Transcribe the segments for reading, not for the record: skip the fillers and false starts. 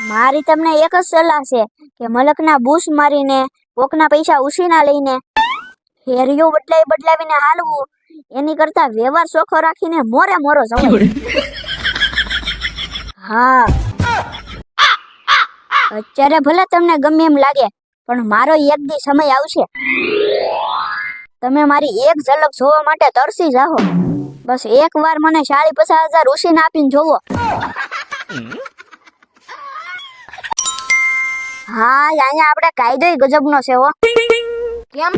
મારી તમને એક જ સલાહ છે કે મલકના બૂસ મારીને કોકના પૈસા ઉછીના લઈને હેરિયો બદલાવીને હાલવું એની કરતા વ્યવહાર ચોખ્ખો રાખીને મોરે મોરો જવાય. હા, અત્યારે ભલે તમને ગમે એમ લાગે પણ મારો એક દી સમય આવશે તમે મારી એક ઝલક જોવા માટે તરસી જાઓ. બસ એક વાર મને 40-50 હજાર ઉછીને આપીને જોવો. હા, અહીંયા આપણે કાયદો ગજબનો છે હો. કેમ?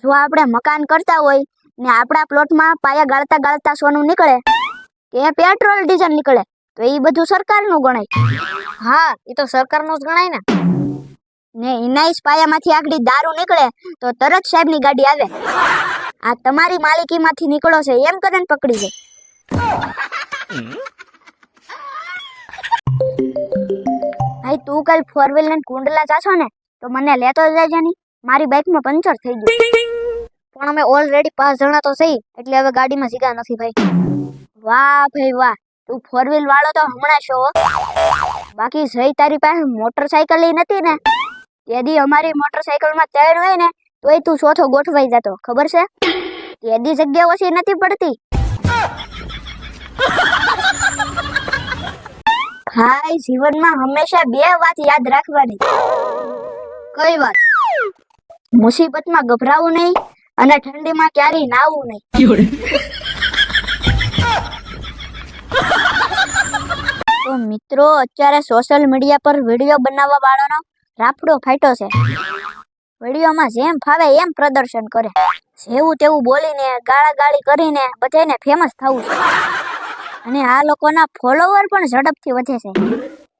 જો આપણે મકાન કરતા હોય ને આપણા પ્લોટમાં પાયા ગાળતા સોનું નીકળે કે પેટ્રોલ ડીઝલ નીકળે તો એ બધું સરકારનું ગણાય. હા, એ તો સરકારનું જ ગણાય ને ઇનાઈસ પાયામાંથી આગળ દારૂ નીકળે તો તરત સાહેબની ગાડી આવે. આ તમારી માલિકીમાંથી નીકળો છે એમ કરીને પકડી જાય. ભાઈ તું કાલ 4 વ્હીલ ને કુંડલા જાશો ને તો મને લેતો જજે ની. મારી બાઇકમાં પંચર થઈ ગયું. પણ અમે ઓલરેડી 5 જણા તો સહી એટલે હવે ગાડીમાં સીગા નથી ભાઈ. વાહ ભાઈ વાહ, તું 4 વ્હીલ વાળો તો હમણાં છો. બાકી સહી તારી પાસે મોટરસાઇકલ નથી ને તેદી અમારી મોટરસાઇકલમાં ટાયર હોય ને તોય તું ચોથો ગોઠવાઈ જતો ખબર છે. તેદી જગ્યા ઓછી નથી પડતી. ભાઈ જીવનમાં હંમેશા 2 વાત યાદ રાખવાની. કઈ વાત? મુસીબતમાં ગભરાવું નહીં અને ઠંડીમાં ક્યારેય નાવું નહીં. તો મિત્રો અત્યારે સોશિયલ મીડિયા પર વિડીયો બનાવવા વાળાનો રાફડો ફાટ્યો છે. વિડીયોમાં જેમ ફાવે એમ પ્રદર્શન કરે, જેવું તેવું બોલીને ગાળાગાળી કરીને બધાને ફેમસ થવું છે. અને આ લોકોના ફોલોવર પણ ઝડપથી વધે છે.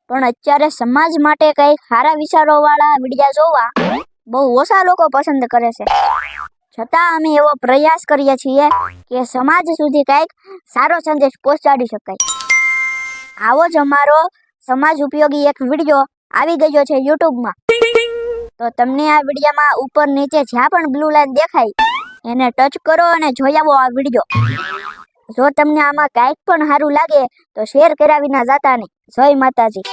પણ અત્યારે સમાજ માટે કઈ સારા વિચારો વાળા વિડીયા જોવા બહુ ઓછા લોકો પસંદ કરે છે. છતાં અમે એવો પ્રયાસ કરીએ છીએ કે સમાજ સુધી કંઈક સારો સંદેશ પહોંચાડી શકાય. આવો જ અમારો સમાજ ઉપયોગી એક વિડીયો આવી ગયો છે યુટ્યુબમાં. તો તમને આ વિડીયોમાં ઉપર નીચે જ્યાં પણ બ્લુ લાઈન દેખાય એને ટચ કરો અને જોઈ આવો આ વિડીયો. જો તમને આમાં કંઈક પણ સારું લાગે તો શેર કર્યા વિના જાતા નહીં. જય માતાજી.